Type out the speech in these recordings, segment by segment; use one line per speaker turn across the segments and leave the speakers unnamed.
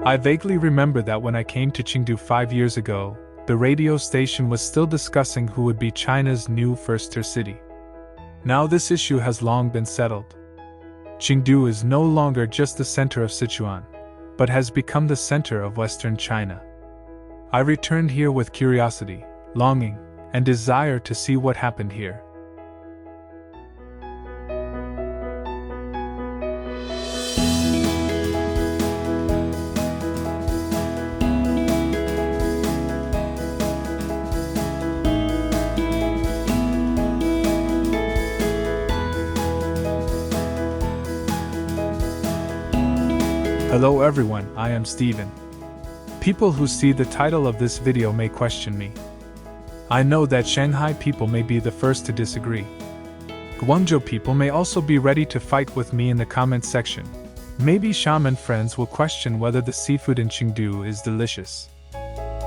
I vaguely remember that when I came to Chengdu 5 years ago, the radio station was still discussing who would be China's new first-tier city. Now this issue has long been settled. Chengdu is no longer just the center of Sichuan, but has become the center of Western China. I returned here with curiosity, longing, and desire to see what happened here. Hello everyone, I am Steven. People who see the title of this video may question me. I know that Shanghai people may be the first to disagree. Guangzhou people may also be ready to fight with me in the comments section. Maybe shaman friends will question whether the seafood in Chengdu is delicious.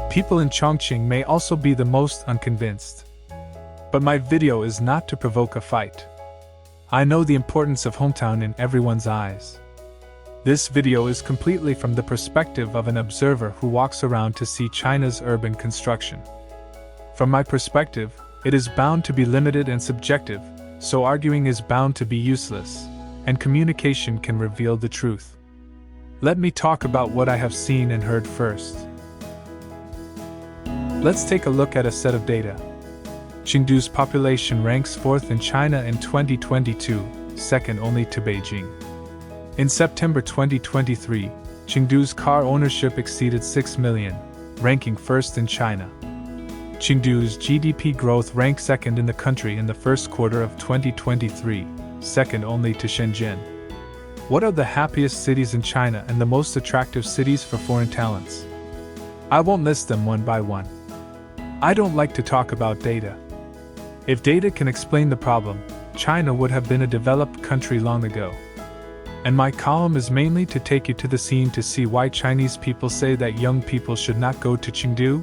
People in Chongqing may also be the most unconvinced. But my video is not to provoke a fight. I know the importance of hometown in everyone's eyes. This video is completely from the perspective of an observer who walks around to see China's urban construction. From my perspective, it is bound to be limited and subjective, so arguing is bound to be useless, and communication can reveal the truth. Let me talk about what I have seen and heard first. Let's take a look at a set of data. Chengdu's population ranks 4th in China in 2022, second only to Beijing. In September 2023, Chengdu's car ownership exceeded 6 million, ranking first in China. Chengdu's GDP growth ranked second in the country in the first quarter of 2023, second only to Shenzhen. What are the happiest cities in China and the most attractive cities for foreign talents? I won't list them one by one. I don't like to talk about data. If data can explain the problem, China would have been a developed country long ago. And my column is mainly to take you to the scene to see why Chinese people say that young people should not go to Chengdu.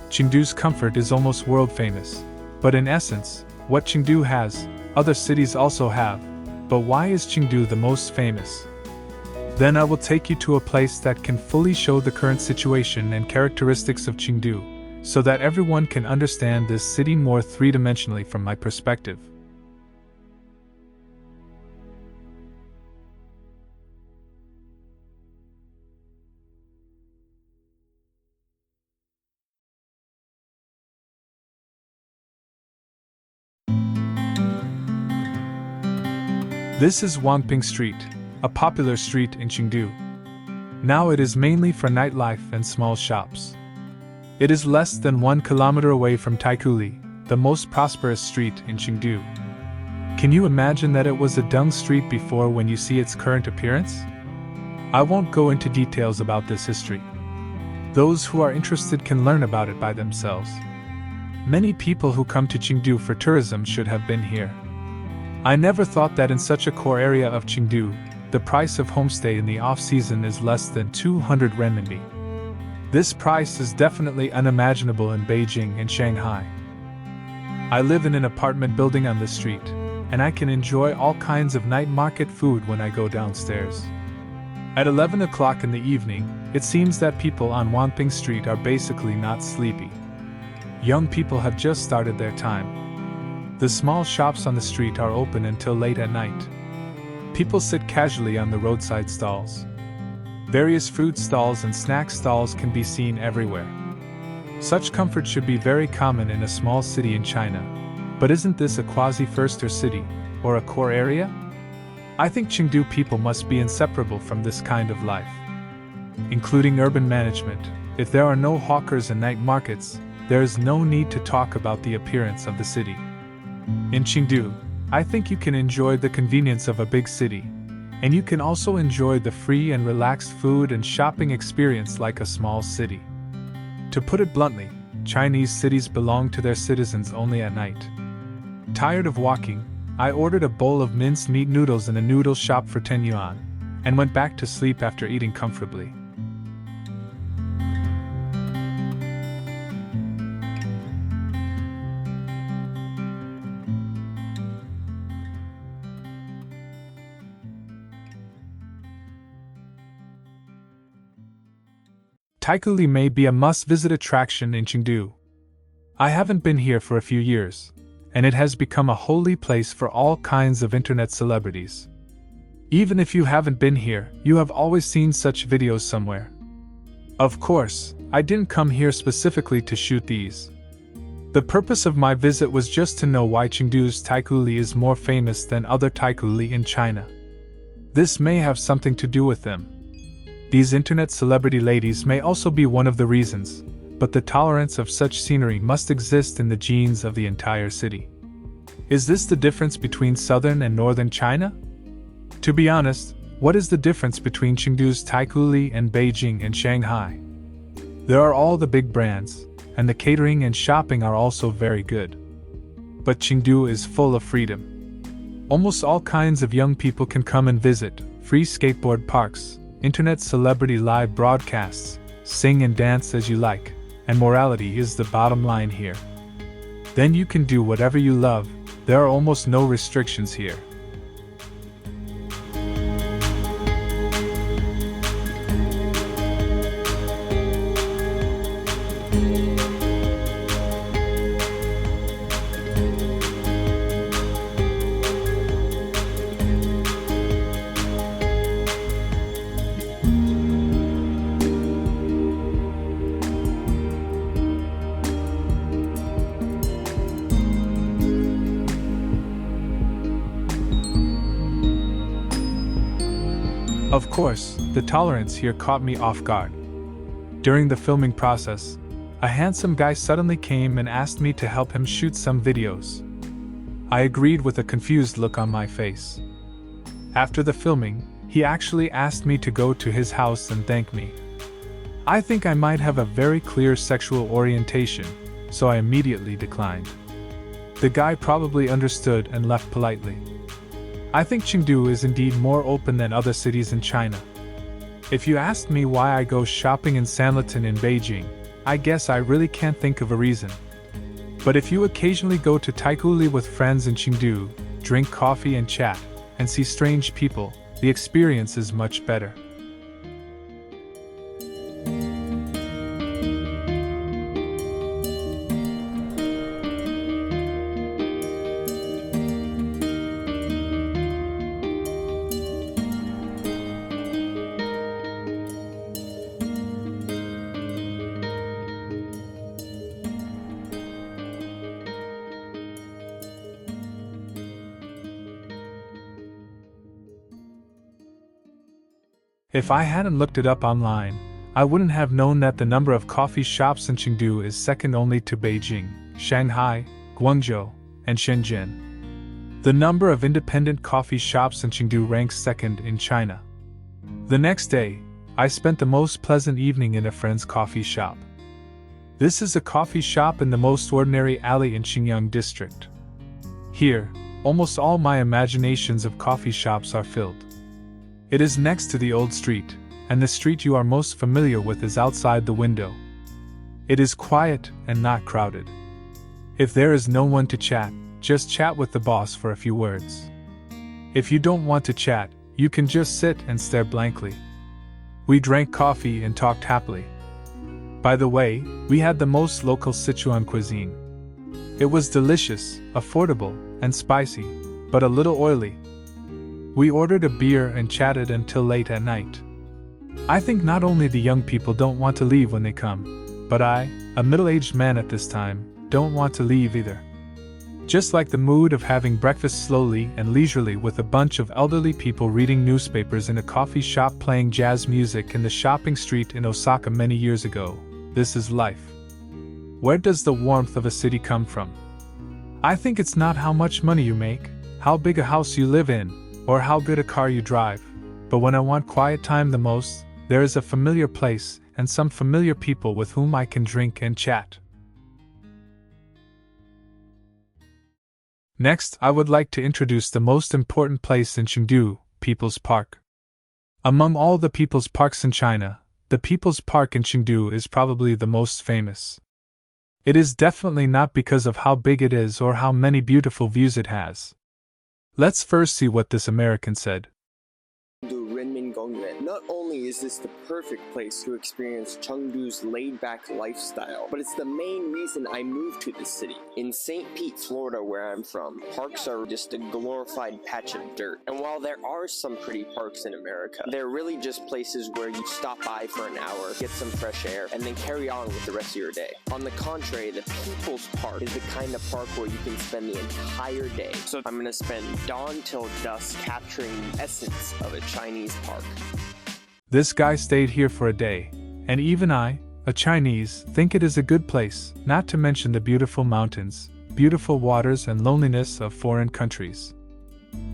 Chengdu's comfort is almost world famous, but in essence, what Chengdu has, other cities also have. But why is Chengdu the most famous? Then I will take you to a place that can fully show the current situation and characteristics of Chengdu, so that everyone can understand this city more three-dimensionally from my perspective. This is Wangping Street, a popular street in Chengdu. Now it is mainly for nightlife and small shops. It is less than 1 kilometer away from Tauli, the most prosperous street in Chengdu. Can you imagine that it was a dung street before when you see its current appearance? I won't go into details about this history. Those who are interested can learn about it by themselves. Many people who come to Chengdu for tourism should have been here. I never thought that in such a core area of Chengdu, the price of homestay in the off-season is less than 200 renminbi. This price is definitely unimaginable in Beijing and Shanghai. I live in an apartment building on the street, and I can enjoy all kinds of night market food when I go downstairs. At 11 o'clock in the evening, it seems that people on Wangping Street are basically not sleepy. Young people have just started their time. The small shops on the street are open until late at night. People sit casually on the roadside stalls. Various fruit stalls and snack stalls can be seen everywhere. Such comfort should be very common in a small city in China. But isn't this a quasi-first-tier city, or a core area? I think Chengdu people must be inseparable from this kind of life. Including urban management, if there are no hawkers and night markets, there is no need to talk about the appearance of the city. In Chengdu, I think you can enjoy the convenience of a big city, and you can also enjoy the free and relaxed food and shopping experience like a small city. To put it bluntly, Chinese cities belong to their citizens only at night. Tired of walking, I ordered a bowl of minced meat noodles in a noodle shop for 10 yuan, and went back to sleep after eating comfortably. Taikuli may be a must-visit attraction in Chengdu. I haven't been here for a few years, and it has become a holy place for all kinds of internet celebrities. Even if you haven't been here, you have always seen such videos somewhere. Of course, I didn't come here specifically to shoot these. The purpose of my visit was just to know why Chengdu's Taikuli is more famous than other Taikuli in China. This may have something to do with them. These internet celebrity ladies may also be one of the reasons, but the tolerance of such scenery must exist in the genes of the entire city. Is this the difference between southern and northern China? To be honest, what is the difference between Chengdu's Taikuli and Beijing and Shanghai? There are all the big brands, and the catering and shopping are also very good. But Chengdu is full of freedom. Almost all kinds of young people can come and visit, free skateboard parks, internet celebrity live broadcasts, sing and dance as you like, and morality is the bottom line here. Then you can do whatever you love, there are almost no restrictions here. Of course, the tolerance here caught me off guard. During the filming process, a handsome guy suddenly came and asked me to help him shoot some videos. I agreed with a confused look on my face. After the filming, he actually asked me to go to his house and thank me. I think I might have a very clear sexual orientation, so I immediately declined. The guy probably understood and left politely. I think Chengdu is indeed more open than other cities in China. If you asked me why I go shopping in Sanlitun in Beijing, I guess I really can't think of a reason. But if you occasionally go to Taikuli with friends in Chengdu, drink coffee and chat, and see strange people, the experience is much better. If I hadn't looked it up online, I wouldn't have known that the number of coffee shops in Chengdu is second only to Beijing, Shanghai, Guangzhou, and Shenzhen. The number of independent coffee shops in Chengdu ranks second in China. The next day, I spent the most pleasant evening in a friend's coffee shop. This is a coffee shop in the most ordinary alley in Xingyang district. Here, almost all my imaginations of coffee shops are filled. It is next to the old street, and the street you are most familiar with is outside the window. It is quiet and not crowded. If there is no one to chat, just chat with the boss for a few words. If you don't want to chat, you can just sit and stare blankly. We drank coffee and talked happily. By the way, we had the most local Sichuan cuisine. It was delicious, affordable, and spicy, but a little oily. We ordered a beer and chatted until late at night. I think not only the young people don't want to leave when they come, but I, a middle-aged man at this time, don't want to leave either. Just like the mood of having breakfast slowly and leisurely with a bunch of elderly people reading newspapers in a coffee shop playing jazz music in the shopping street in Osaka many years ago, this is life. Where does the warmth of a city come from? I think it's not how much money you make, how big a house you live in, or how good a car you drive, but when I want quiet time the most, there is a familiar place and some familiar people with whom I can drink and chat. Next, I would like to introduce the most important place in Chengdu, People's Park. Among all the People's Parks in China, the People's Park in Chengdu is probably the most famous. It is definitely not because of how big it is or how many beautiful views it has. Let's first see what this American said.
Dongmen. Not only is this the perfect place to experience Chengdu's laid-back lifestyle, but it's the main reason I moved to this city. In St. Pete, Florida, where I'm from, parks are just a glorified patch of dirt. And while there are some pretty parks in America, they're really just places where you stop by for an hour, get some fresh air, and then carry on with the rest of your day. On the contrary, the People's Park is the kind of park where you can spend the entire day. So I'm gonna spend dawn till dusk capturing the essence of a Chinese park.
This guy stayed here for a day, and even I, a Chinese, think it is a good place, not to mention the beautiful mountains, beautiful waters and loneliness of foreign countries.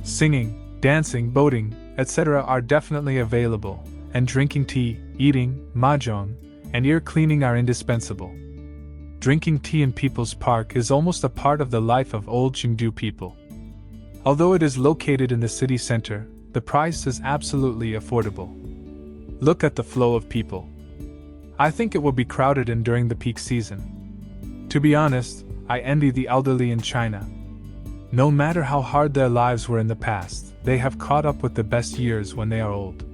Singing, dancing, boating, etc. are definitely available, and drinking tea, eating, mahjong, and ear cleaning are indispensable. Drinking tea in People's Park is almost a part of the life of old Chengdu people. Although it is located in the city center, the price is absolutely affordable. Look at the flow of people. I think it will be crowded in during the peak season. To be honest, I envy the elderly in China. No matter how hard their lives were in the past, they have caught up with the best years when they are old.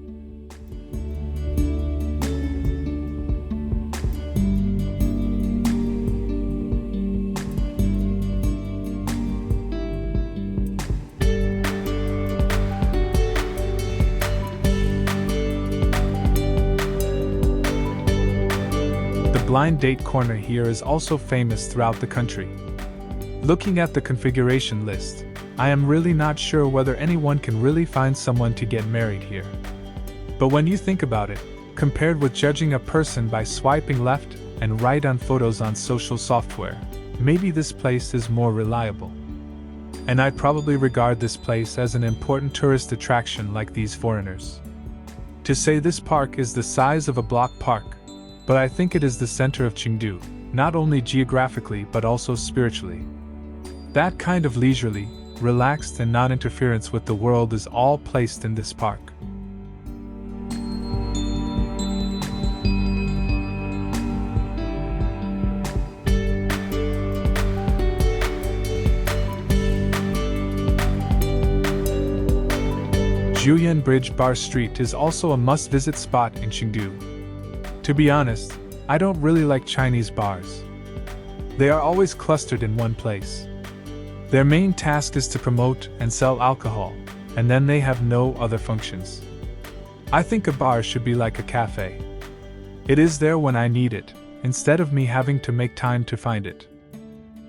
The blind date corner here is also famous throughout the country. Looking at the configuration list, I am really not sure whether anyone can really find someone to get married here. But when you think about it, compared with judging a person by swiping left and right on photos on social software, maybe this place is more reliable. And I'd probably regard this place as an important tourist attraction like these foreigners. To say this park is the size of a block park, but I think it is the center of Chengdu, not only geographically but also spiritually. That kind of leisurely, relaxed and non-interference with the world is all placed in this park. Julian Bridge Bar Street is also a must-visit spot in Chengdu. To be honest, I don't really like Chinese bars. They are always clustered in one place. Their main task is to promote and sell alcohol, and then they have no other functions. I think a bar should be like a cafe. It is there when I need it, instead of me having to make time to find it.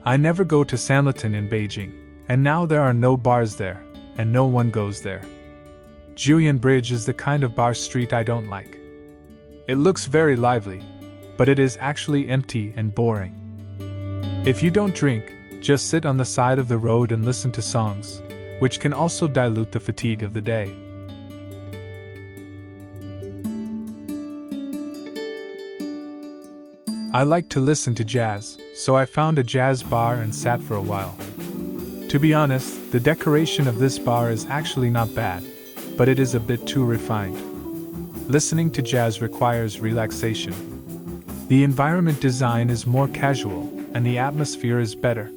I never go to Sanlitun in Beijing, and now there are no bars there, and no one goes there. Julian Bridge is the kind of bar street I don't like. It looks very lively, but it is actually empty and boring. If you don't drink, just sit on the side of the road and listen to songs, which can also dilute the fatigue of the day. I like to listen to jazz, so I found a jazz bar and sat for a while. To be honest, the decoration of this bar is actually not bad, but it is a bit too refined. Listening to jazz requires relaxation. The environment design is more casual, and the atmosphere is better.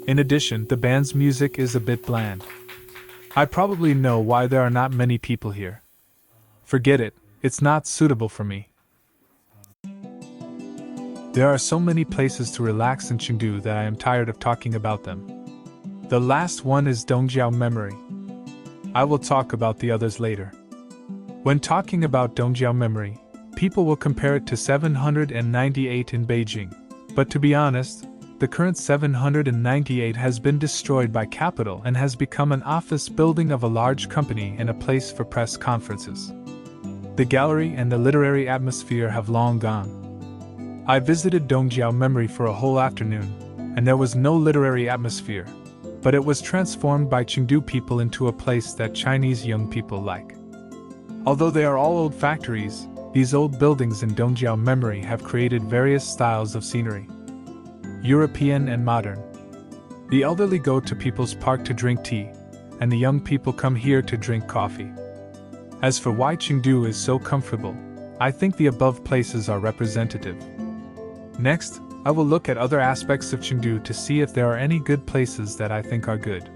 In addition, the band's music is a bit bland. I probably know why there are not many people here. Forget it, it's not suitable for me. There are so many places to relax in Chengdu that I am tired of talking about them. The last one is Dongjiao Memory. I will talk about the others later. When talking about Dongjiao Memory, people will compare it to 798 in Beijing, but to be honest, the current 798 has been destroyed by capital and has become an office building of a large company and a place for press conferences. The gallery and the literary atmosphere have long gone. I visited Dongjiao Memory for a whole afternoon, and there was no literary atmosphere, but it was transformed by Chengdu people into a place that Chinese young people like. Although they are all old factories, these old buildings in Dongjiao Memory have created various styles of scenery. European and modern. The elderly go to People's Park to drink tea, and the young people come here to drink coffee. As for why Chengdu is so comfortable, I think the above places are representative. Next, I will look at other aspects of Chengdu to see if there are any good places that I think are good.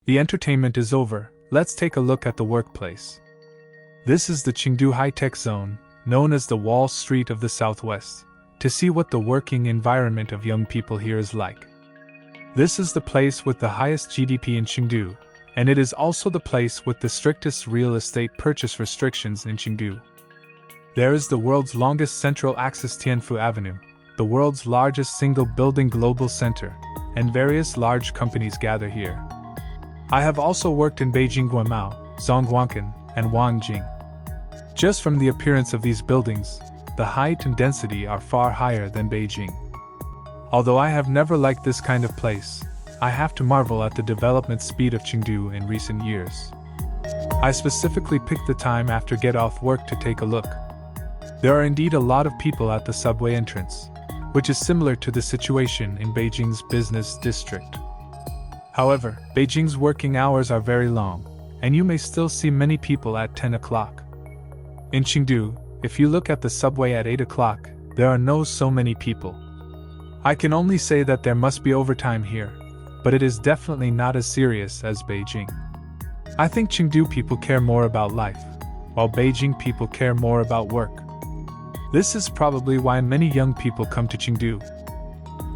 The entertainment is over, let's take a look at the workplace. This is the Chengdu high-tech zone, known as the Wall Street of the Southwest, to see what the working environment of young people here is like. This is the place with the highest GDP in Chengdu, and it is also the place with the strictest real estate purchase restrictions in Chengdu. There is the world's longest central axis Tianfu Avenue, the world's largest single-building global center, and various large companies gather here. I have also worked in Beijing Guanmao, Zhongguancun, and Wangjing. Just from the appearance of these buildings, the height and density are far higher than Beijing. Although I have never liked this kind of place, I have to marvel at the development speed of Chengdu in recent years. I specifically picked the time after get off work to take a look. There are indeed a lot of people at the subway entrance, which is similar to the situation in Beijing's business district. However, Beijing's working hours are very long, and you may still see many people at 10 o'clock. In Chengdu, if you look at the subway at 8 o'clock, there are no so many people. I can only say that there must be overtime here, but it is definitely not as serious as Beijing. I think Chengdu people care more about life, while Beijing people care more about work. This is probably why many young people come to Chengdu.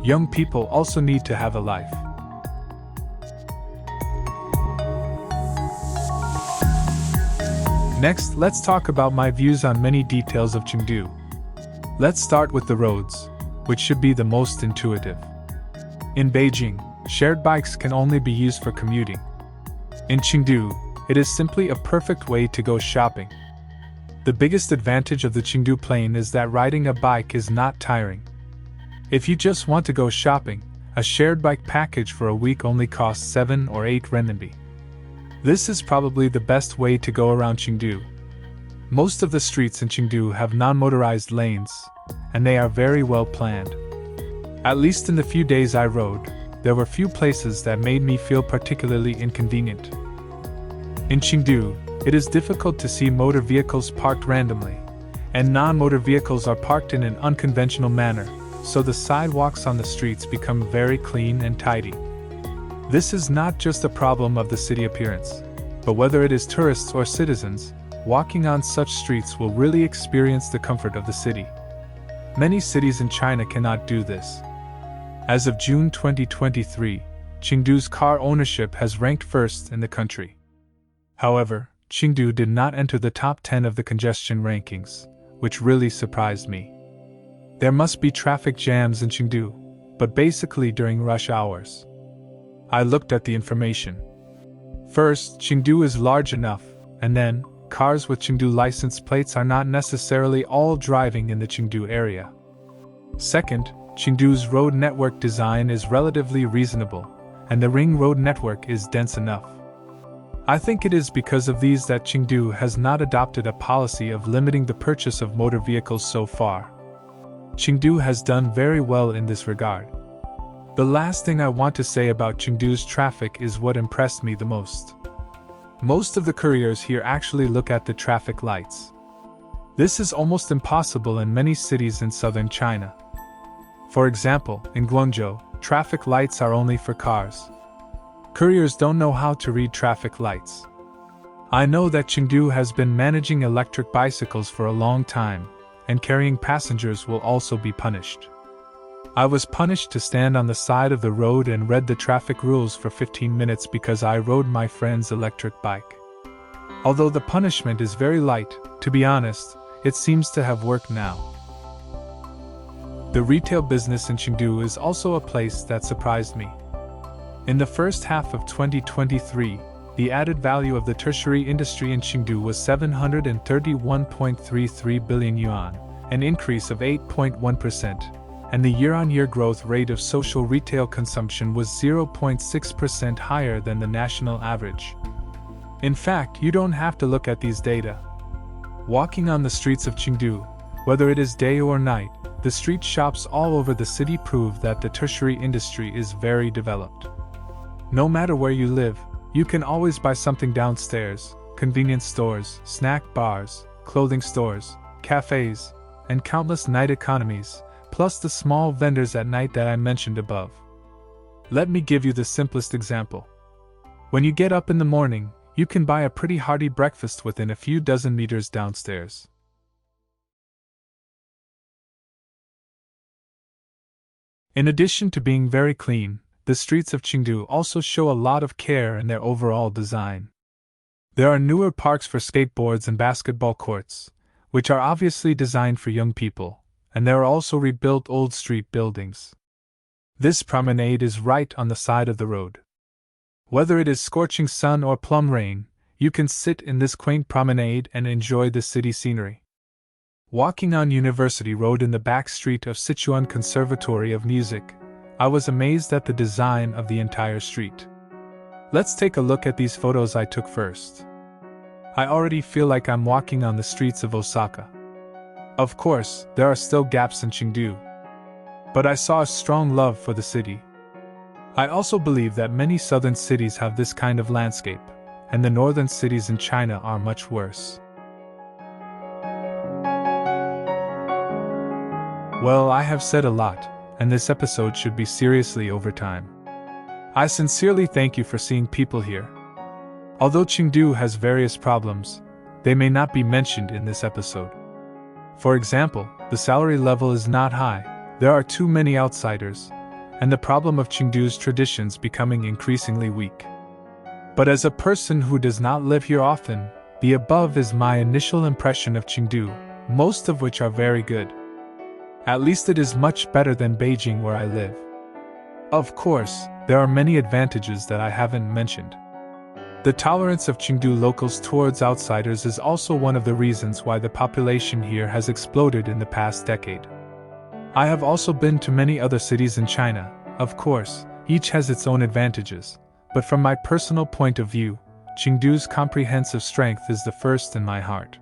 Young people also need to have a life. Next, let's talk about my views on many details of Chengdu. Let's start with the roads, which should be the most intuitive. In Beijing, shared bikes can only be used for commuting. In Chengdu, it is simply a perfect way to go shopping. The biggest advantage of the Chengdu plane is that riding a bike is not tiring. If you just want to go shopping, a shared bike package for a week only costs 7 or 8 renminbi. This is probably the best way to go around Chengdu. Most of the streets in Chengdu have non-motorized lanes, and they are very well planned. At least in the few days I rode, there were few places that made me feel particularly inconvenient. In Chengdu, it is difficult to see motor vehicles parked randomly, and non-motor vehicles are parked in an unconventional manner, so the sidewalks on the streets become very clean and tidy. This is not just a problem of the city appearance, but whether it is tourists or citizens, walking on such streets will really experience the comfort of the city. Many cities in China cannot do this. As of June 2023, Chengdu's car ownership has ranked first in the country. However, Chengdu did not enter the top 10 of the congestion rankings, which really surprised me. There must be traffic jams in Chengdu, but basically during rush hours. I looked at the information. First, Chengdu is large enough, and then, cars with Chengdu license plates are not necessarily all driving in the Chengdu area. Second, Chengdu's road network design is relatively reasonable, and the ring road network is dense enough. I think it is because of these that Chengdu has not adopted a policy of limiting the purchase of motor vehicles so far. Chengdu has done very well in this regard. The last thing I want to say about Chengdu's traffic is what impressed me the most. Most of the couriers here actually look at the traffic lights. This is almost impossible in many cities in southern China. For example, in Dongjiao, traffic lights are only for cars. Couriers don't know how to read traffic lights. I know that Chengdu has been managing electric bicycles for a long time, and carrying passengers will also be punished. I was punished to stand on the side of the road and read the traffic rules for 15 minutes because I rode my friend's electric bike. Although the punishment is very light, to be honest, it seems to have worked now. The retail business in Chengdu is also a place that surprised me. In the first half of 2023, the added value of the tertiary industry in Chengdu was 731.33 billion yuan, an increase of 8.1%. And the year-on-year growth rate of social retail consumption was 0.6% higher than the national average. In fact, you don't have to look at these data. Walking on the streets of Chengdu, whether it is day or night, the street shops all over the city prove that the tertiary industry is very developed. No matter where you live, you can always buy something downstairs: convenience stores, snack bars, clothing stores, cafes, and countless night economies, plus the small vendors at night that I mentioned above. Let me give you the simplest example. When you get up in the morning, you can buy a pretty hearty breakfast within a few dozen meters downstairs. In addition to being very clean, the streets of Chengdu also show a lot of care in their overall design. There are newer parks for skateboards and basketball courts, which are obviously designed for young people, and there are also rebuilt old street buildings. This promenade is right on the side of the road. Whether it is scorching sun or plum rain, you can sit in this quaint promenade and enjoy the city scenery. Walking on University Road in the back street of Sichuan Conservatory of Music, I was amazed at the design of the entire street. Let's take a look at these photos I took first. I already feel like I'm walking on the streets of Osaka. Of course, there are still gaps in Chengdu, but I saw a strong love for the city. I also believe that many southern cities have this kind of landscape, and the northern cities in China are much worse. Well, I have said a lot, and this episode should be seriously over time. I sincerely thank you for seeing people here. Although Chengdu has various problems, they may not be mentioned in this episode. For example, the salary level is not high, there are too many outsiders, and the problem of Chengdu's traditions becoming increasingly weak. But as a person who does not live here often, the above is my initial impression of Chengdu, most of which are very good. At least it is much better than Beijing where I live. Of course, there are many advantages that I haven't mentioned. The tolerance of Chengdu locals towards outsiders is also one of the reasons why the population here has exploded in the past decade. I have also been to many other cities in China, of course, each has its own advantages, but from my personal point of view, Chengdu's comprehensive strength is the first in my heart.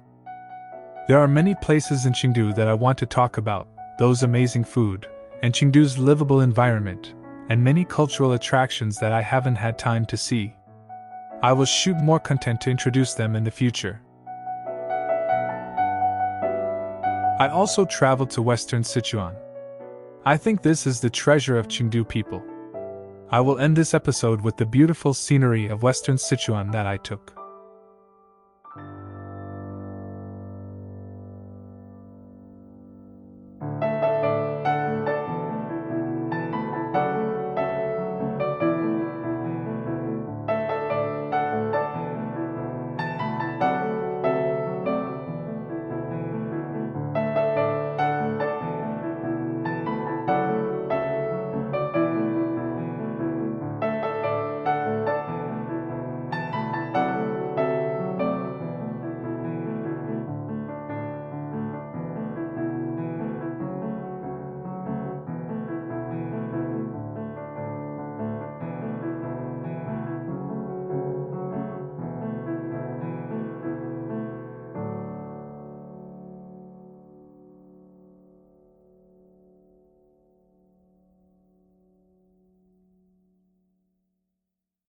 There are many places in Chengdu that I want to talk about, those amazing food, and Chengdu's livable environment, and many cultural attractions that I haven't had time to see. I will shoot more content to introduce them in the future. I also traveled to Western Sichuan. I think this is the treasure of Chengdu people. I will end this episode with the beautiful scenery of Western Sichuan that I took.